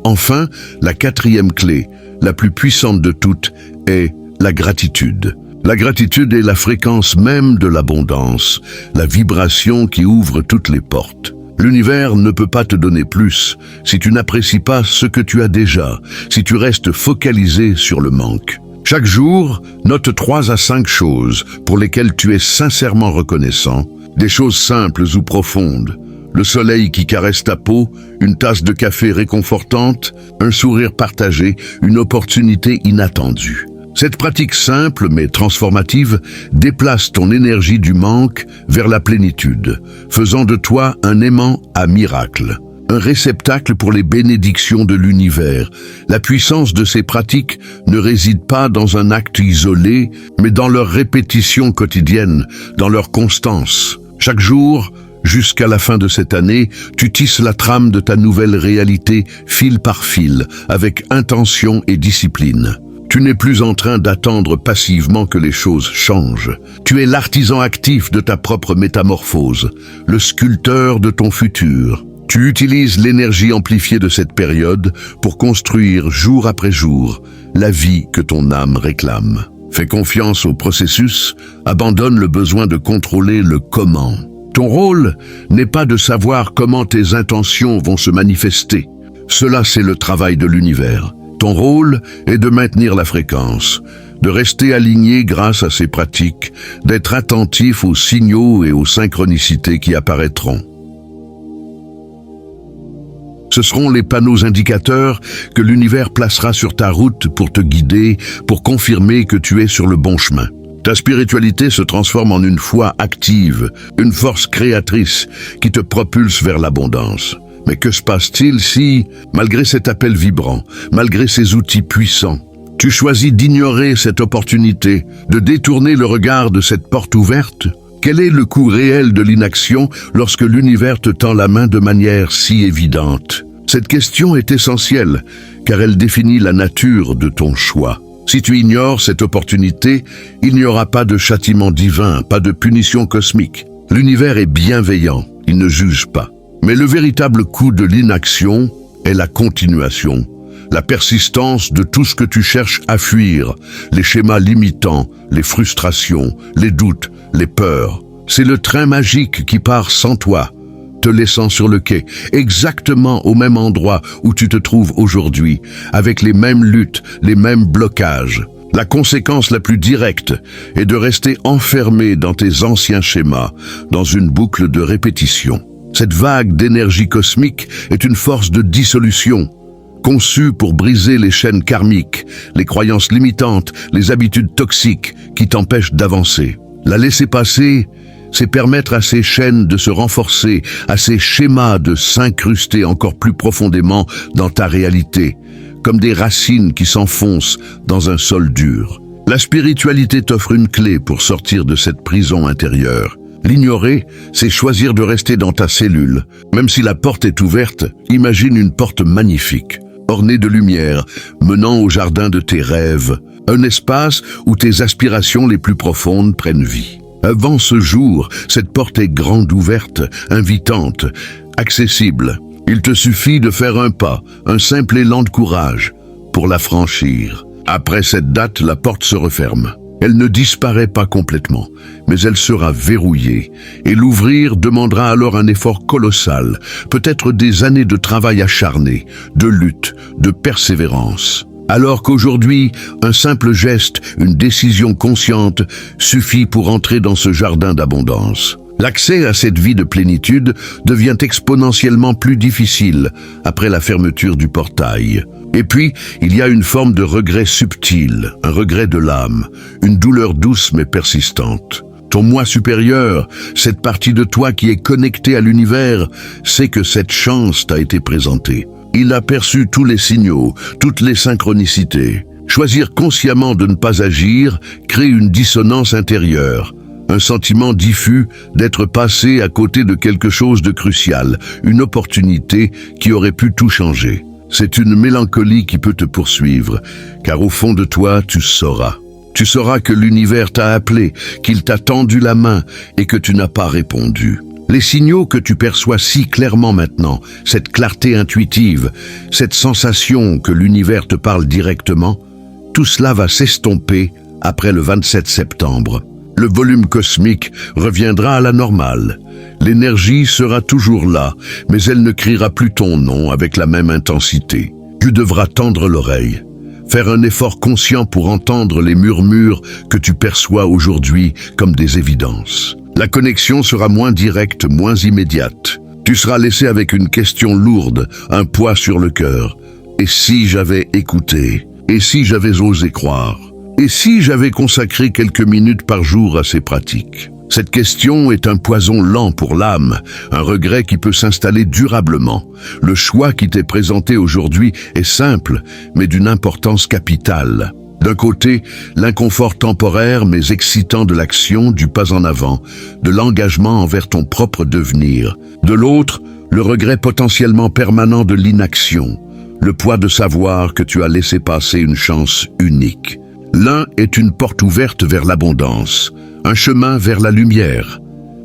Enfin, la quatrième clé, la plus puissante de toutes, est la gratitude. La gratitude est la fréquence même de l'abondance, la vibration qui ouvre toutes les portes. L'univers ne peut pas te donner plus si tu n'apprécies pas ce que tu as déjà, si tu restes focalisé sur le manque. Chaque jour, note 3 à 5 choses pour lesquelles tu es sincèrement reconnaissant, des choses simples ou profondes. Le soleil qui caresse ta peau, une tasse de café réconfortante, un sourire partagé, une opportunité inattendue. Cette pratique simple mais transformative déplace ton énergie du manque vers la plénitude, faisant de toi un aimant à miracle, un réceptacle pour les bénédictions de l'univers. La puissance de ces pratiques ne réside pas dans un acte isolé, mais dans leur répétition quotidienne, dans leur constance. Chaque jour, jusqu'à la fin de cette année, tu tisses la trame de ta nouvelle réalité fil par fil, avec intention et discipline. Tu n'es plus en train d'attendre passivement que les choses changent. Tu es l'artisan actif de ta propre métamorphose, le sculpteur de ton futur. Tu utilises l'énergie amplifiée de cette période pour construire jour après jour la vie que ton âme réclame. Fais confiance au processus, abandonne le besoin de contrôler le comment. Ton rôle n'est pas de savoir comment tes intentions vont se manifester. Cela, c'est le travail de l'univers. Ton rôle est de maintenir la fréquence, de rester aligné grâce à ces pratiques, d'être attentif aux signaux et aux synchronicités qui apparaîtront. Ce seront les panneaux indicateurs que l'univers placera sur ta route pour te guider, pour confirmer que tu es sur le bon chemin. Ta spiritualité se transforme en une foi active, une force créatrice qui te propulse vers l'abondance. Mais que se passe-t-il si, malgré cet appel vibrant, malgré ces outils puissants, tu choisis d'ignorer cette opportunité, de détourner le regard de cette porte ouverte? Quel est le coût réel de l'inaction lorsque l'univers te tend la main de manière si évidente? Cette question est essentielle, car elle définit la nature de ton choix. Si tu ignores cette opportunité, il n'y aura pas de châtiment divin, pas de punition cosmique. L'univers est bienveillant, il ne juge pas. Mais le véritable coût de l'inaction est la continuation, la persistance de tout ce que tu cherches à fuir, les schémas limitants, les frustrations, les doutes, les peurs. C'est le train magique qui part sans toi, te laissant sur le quai, exactement au même endroit où tu te trouves aujourd'hui, avec les mêmes luttes, les mêmes blocages. La conséquence la plus directe est de rester enfermé dans tes anciens schémas, dans une boucle de répétition. Cette vague d'énergie cosmique est une force de dissolution, conçue pour briser les chaînes karmiques, les croyances limitantes, les habitudes toxiques qui t'empêchent d'avancer. La laisser passer, c'est permettre à ces chaînes de se renforcer, à ces schémas de s'incruster encore plus profondément dans ta réalité, comme des racines qui s'enfoncent dans un sol dur. La spiritualité t'offre une clé pour sortir de cette prison intérieure. L'ignorer, c'est choisir de rester dans ta cellule. Même si la porte est ouverte, imagine une porte magnifique, ornée de lumière, menant au jardin de tes rêves, un espace où tes aspirations les plus profondes prennent vie. Avant ce jour, cette porte est grande ouverte, invitante, accessible. Il te suffit de faire un pas, un simple élan de courage, pour la franchir. Après cette date, la porte se referme. Elle ne disparaît pas complètement, mais elle sera verrouillée, et l'ouvrir demandera alors un effort colossal, peut-être des années de travail acharné, de lutte, de persévérance. Alors qu'aujourd'hui, un simple geste, une décision consciente, suffit pour entrer dans ce jardin d'abondance. L'accès à cette vie de plénitude devient exponentiellement plus difficile après la fermeture du portail. Et puis, il y a une forme de regret subtil, un regret de l'âme, une douleur douce mais persistante. Ton moi supérieur, cette partie de toi qui est connectée à l'univers, sait que cette chance t'a été présentée. Il a perçu tous les signaux, toutes les synchronicités. Choisir consciemment de ne pas agir crée une dissonance intérieure. Un sentiment diffus d'être passé à côté de quelque chose de crucial, une opportunité qui aurait pu tout changer. C'est une mélancolie qui peut te poursuivre, car au fond de toi, tu sauras. Tu sauras que l'univers t'a appelé, qu'il t'a tendu la main et que tu n'as pas répondu. Les signaux que tu perçois si clairement maintenant, cette clarté intuitive, cette sensation que l'univers te parle directement, tout cela va s'estomper après le 27 septembre. Le volume cosmique reviendra à la normale. L'énergie sera toujours là, mais elle ne criera plus ton nom avec la même intensité. Tu devras tendre l'oreille, faire un effort conscient pour entendre les murmures que tu perçois aujourd'hui comme des évidences. La connexion sera moins directe, moins immédiate. Tu seras laissé avec une question lourde, un poids sur le cœur. Et si j'avais écouté? Et si j'avais osé croire? Et si j'avais consacré quelques minutes par jour à ces pratiques? Cette question est un poison lent pour l'âme, un regret qui peut s'installer durablement. Le choix qui t'est présenté aujourd'hui est simple, mais d'une importance capitale. D'un côté, l'inconfort temporaire mais excitant de l'action, du pas en avant, de l'engagement envers ton propre devenir. De l'autre, le regret potentiellement permanent de l'inaction, le poids de savoir que tu as laissé passer une chance unique. L'un est une porte ouverte vers l'abondance, un chemin vers la lumière.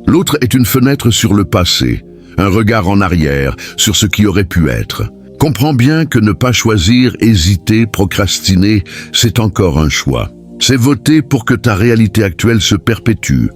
L'autre est une fenêtre sur le passé, un regard en arrière sur ce qui aurait pu être. Comprends bien que ne pas choisir, hésiter, procrastiner, c'est encore un choix. C'est voter pour que ta réalité actuelle se perpétue,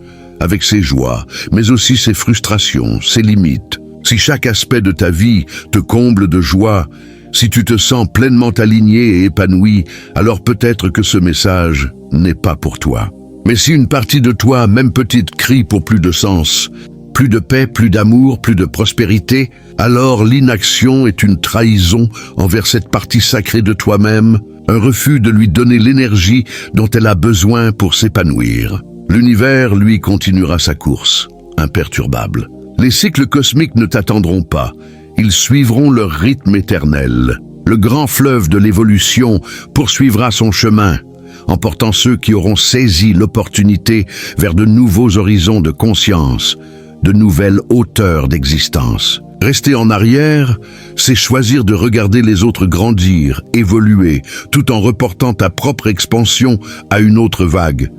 avec ses joies, mais aussi ses frustrations, ses limites. Si chaque aspect de ta vie te comble de joie, si tu te sens pleinement aligné et épanoui, alors peut-être que ce message n'est pas pour toi. Mais si une partie de toi, même petite, crie pour plus de sens, plus de paix, plus d'amour, plus de prospérité, alors l'inaction est une trahison envers cette partie sacrée de toi-même, un refus de lui donner l'énergie dont elle a besoin pour s'épanouir. L'univers, lui, continuera sa course, imperturbable. Les cycles cosmiques ne t'attendront pas. Ils suivront leur rythme éternel. Le grand fleuve de l'évolution poursuivra son chemin, emportant ceux qui auront saisi l'opportunité vers de nouveaux horizons de conscience, de nouvelles hauteurs d'existence. Rester en arrière, c'est choisir de regarder les autres grandir, évoluer, tout en reportant ta propre expansion à une autre vague,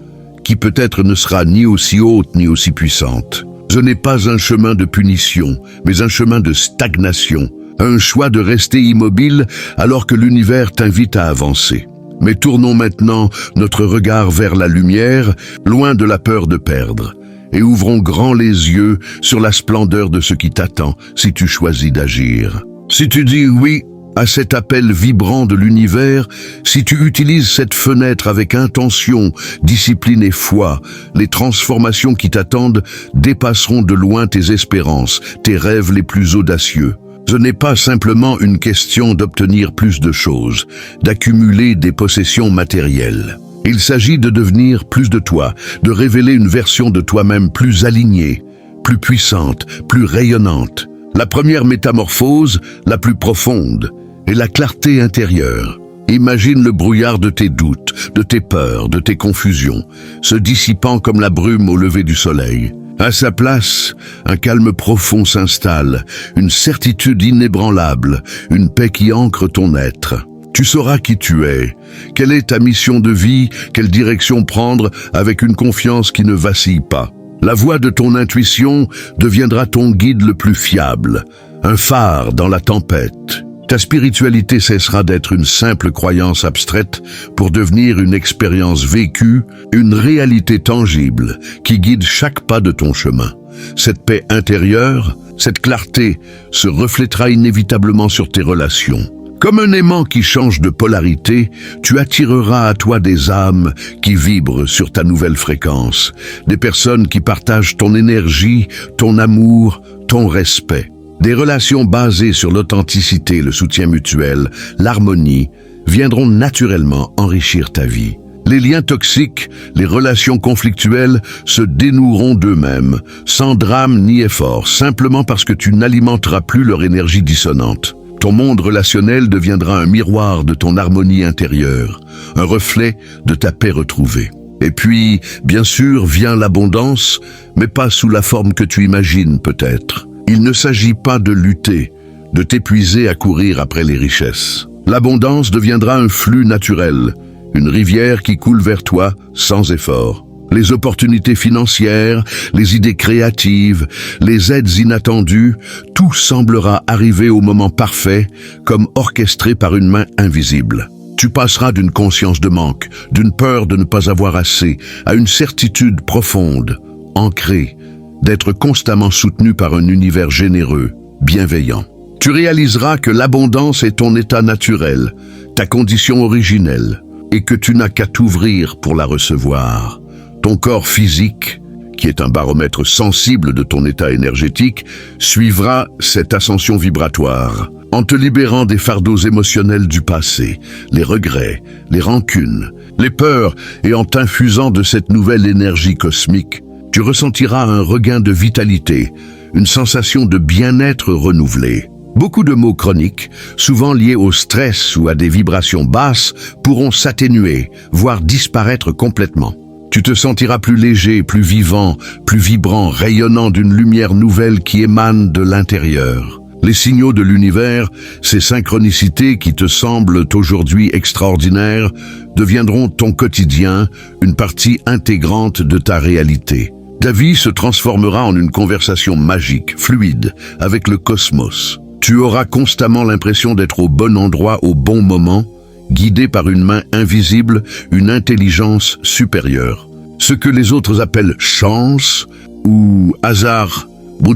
qui peut-être ne sera ni aussi haute ni aussi puissante. Ce n'est pas un chemin de punition, mais un chemin de stagnation, un choix de rester immobile alors que l'univers t'invite à avancer. Mais tournons maintenant notre regard vers la lumière, loin de la peur de perdre, et ouvrons grand les yeux sur la splendeur de ce qui t'attend si tu choisis d'agir. Si tu dis oui à cet appel vibrant de l'univers, si tu utilises cette fenêtre avec intention, discipline et foi, les transformations qui t'attendent dépasseront de loin tes espérances, tes rêves les plus audacieux. Ce n'est pas simplement une question d'obtenir plus de choses, d'accumuler des possessions matérielles. Il s'agit de devenir plus de toi, de révéler une version de toi-même plus alignée, plus puissante, plus rayonnante. La première métamorphose, la plus profonde, est la clarté intérieure. Imagine le brouillard de tes doutes, de tes peurs, de tes confusions, se dissipant comme la brume au lever du soleil. À sa place, un calme profond s'installe, une certitude inébranlable, une paix qui ancre ton être. Tu sauras qui tu es, quelle est ta mission de vie, quelle direction prendre avec une confiance qui ne vacille pas. La voix de ton intuition deviendra ton guide le plus fiable, un phare dans la tempête. Ta spiritualité cessera d'être une simple croyance abstraite pour devenir une expérience vécue, une réalité tangible qui guide chaque pas de ton chemin. Cette paix intérieure, cette clarté se reflètera inévitablement sur tes relations. Comme un aimant qui change de polarité, tu attireras à toi des âmes qui vibrent sur ta nouvelle fréquence, des personnes qui partagent ton énergie, ton amour, ton respect. Des relations basées sur l'authenticité, le soutien mutuel, l'harmonie, viendront naturellement enrichir ta vie. Les liens toxiques, les relations conflictuelles se dénoueront d'eux-mêmes, sans drame ni effort, simplement parce que tu n'alimenteras plus leur énergie dissonante. Ton monde relationnel deviendra un miroir de ton harmonie intérieure, un reflet de ta paix retrouvée. Et puis, bien sûr, vient l'abondance, mais pas sous la forme que tu imagines peut-être. Il ne s'agit pas de lutter, de t'épuiser à courir après les richesses. L'abondance deviendra un flux naturel, une rivière qui coule vers toi sans effort. Les opportunités financières, les idées créatives, les aides inattendues, tout semblera arriver au moment parfait, comme orchestré par une main invisible. Tu passeras d'une conscience de manque, d'une peur de ne pas avoir assez, à une certitude profonde, ancrée, d'être constamment soutenu par un univers généreux, bienveillant. Tu réaliseras que l'abondance est ton état naturel, ta condition originelle, et que tu n'as qu'à t'ouvrir pour la recevoir. Ton corps physique, qui est un baromètre sensible de ton état énergétique, suivra cette ascension vibratoire, en te libérant des fardeaux émotionnels du passé, les regrets, les rancunes, les peurs, et en t'infusant de cette nouvelle énergie cosmique. Tu ressentiras un regain de vitalité, une sensation de bien-être renouvelée. Beaucoup de maux chroniques, souvent liés au stress ou à des vibrations basses, pourront s'atténuer, voire disparaître complètement. Tu te sentiras plus léger, plus vivant, plus vibrant, rayonnant d'une lumière nouvelle qui émane de l'intérieur. Les signaux de l'univers, ces synchronicités qui te semblent aujourd'hui extraordinaires, deviendront ton quotidien, une partie intégrante de ta réalité. Ta vie se transformera en une conversation magique, fluide, avec le cosmos. Tu auras constamment l'impression d'être au bon endroit au bon moment, guidé par une main invisible, une intelligence supérieure. Ce que les autres appellent chance ou hasard,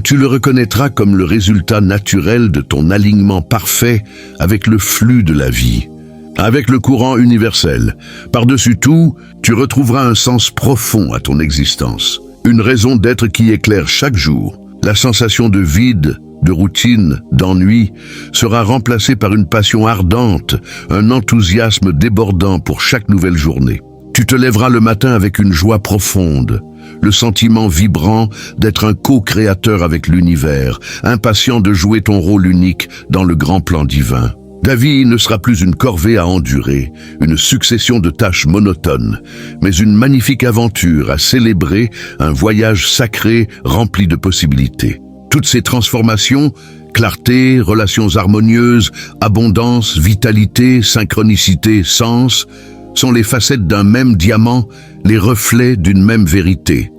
tu le reconnaîtras comme le résultat naturel de ton alignement parfait avec le flux de la vie, avec le courant universel. Par-dessus tout, tu retrouveras un sens profond à ton existence, une raison d'être qui éclaire chaque jour. La sensation de vide, de routine, d'ennui, sera remplacée par une passion ardente, un enthousiasme débordant pour chaque nouvelle journée. Tu te lèveras le matin avec une joie profonde, le sentiment vibrant d'être un co-créateur avec l'univers, impatient de jouer ton rôle unique dans le grand plan divin. Ta vie ne sera plus une corvée à endurer, une succession de tâches monotones, mais une magnifique aventure à célébrer, un voyage sacré rempli de possibilités. Toutes ces transformations, clarté, relations harmonieuses, abondance, vitalité, synchronicité, sens, sont les facettes d'un même diamant, les reflets d'une même vérité.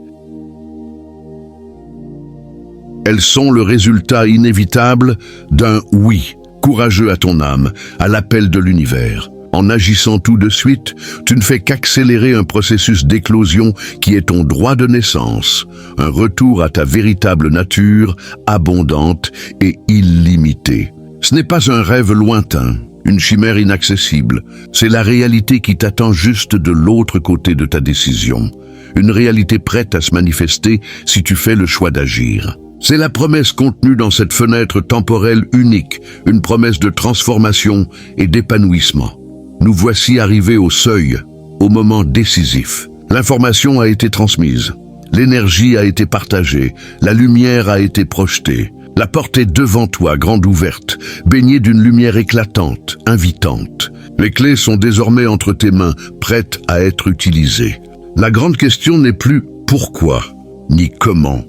Elles sont le résultat inévitable d'un oui, courageux à ton âme, à l'appel de l'univers. En agissant tout de suite, tu ne fais qu'accélérer un processus d'éclosion qui est ton droit de naissance, un retour à ta véritable nature, abondante et illimitée. Ce n'est pas un rêve lointain, une chimère inaccessible, c'est la réalité qui t'attend juste de l'autre côté de ta décision, une réalité prête à se manifester si tu fais le choix d'agir. C'est la promesse contenue dans cette fenêtre temporelle unique, une promesse de transformation et d'épanouissement. Nous voici arrivés au seuil, au moment décisif. L'information a été transmise, l'énergie a été partagée, la lumière a été projetée. La porte est devant toi, grande ouverte, baignée d'une lumière éclatante, invitante. Les clés sont désormais entre tes mains, prêtes à être utilisées. La grande question n'est plus pourquoi, ni comment,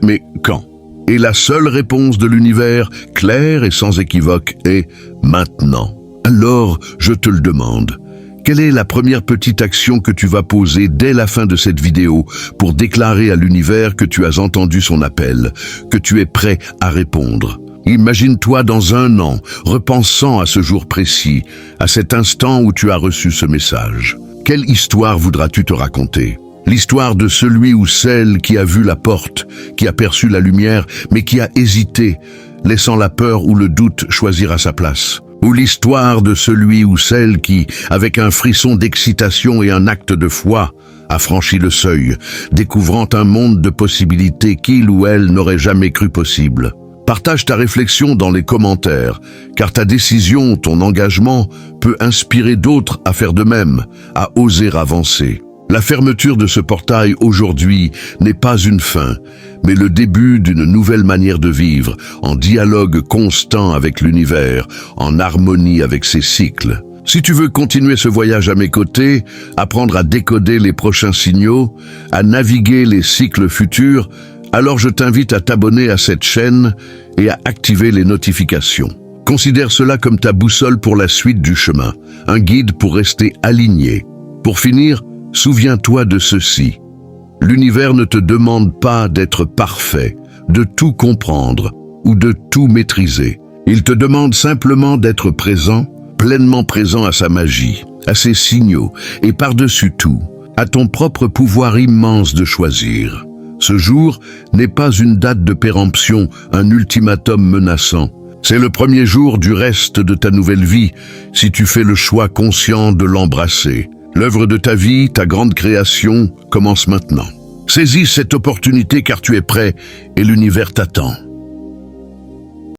mais quand. Et la seule réponse de l'univers, claire et sans équivoque, est maintenant. Alors, je te le demande, quelle est la première petite action que tu vas poser dès la fin de cette vidéo pour déclarer à l'univers que tu as entendu son appel, que tu es prêt à répondre? Imagine-toi dans 1 an, repensant à ce jour précis, à cet instant où tu as reçu ce message. Quelle histoire voudras-tu te raconter? L'histoire de celui ou celle qui a vu la porte, qui a perçu la lumière, mais qui a hésité, laissant la peur ou le doute choisir à sa place. Ou l'histoire de celui ou celle qui, avec un frisson d'excitation et un acte de foi, a franchi le seuil, découvrant un monde de possibilités qu'il ou elle n'aurait jamais cru possible. Partage ta réflexion dans les commentaires, car ta décision, ton engagement, peut inspirer d'autres à faire de même, à oser avancer. La fermeture de ce portail aujourd'hui n'est pas une fin, mais le début d'une nouvelle manière de vivre, en dialogue constant avec l'univers, en harmonie avec ses cycles. Si tu veux continuer ce voyage à mes côtés, apprendre à décoder les prochains signaux, à naviguer les cycles futurs, alors je t'invite à t'abonner à cette chaîne et à activer les notifications. Considère cela comme ta boussole pour la suite du chemin, un guide pour rester aligné. Pour finir, souviens-toi de ceci. L'univers ne te demande pas d'être parfait, de tout comprendre ou de tout maîtriser. Il te demande simplement d'être présent, pleinement présent à sa magie, à ses signaux et par-dessus tout, à ton propre pouvoir immense de choisir. Ce jour n'est pas une date de péremption, un ultimatum menaçant. C'est le premier jour du reste de ta nouvelle vie, si tu fais le choix conscient de l'embrasser. L'œuvre de ta vie, ta grande création, commence maintenant. Saisis cette opportunité car tu es prêt et l'univers t'attend.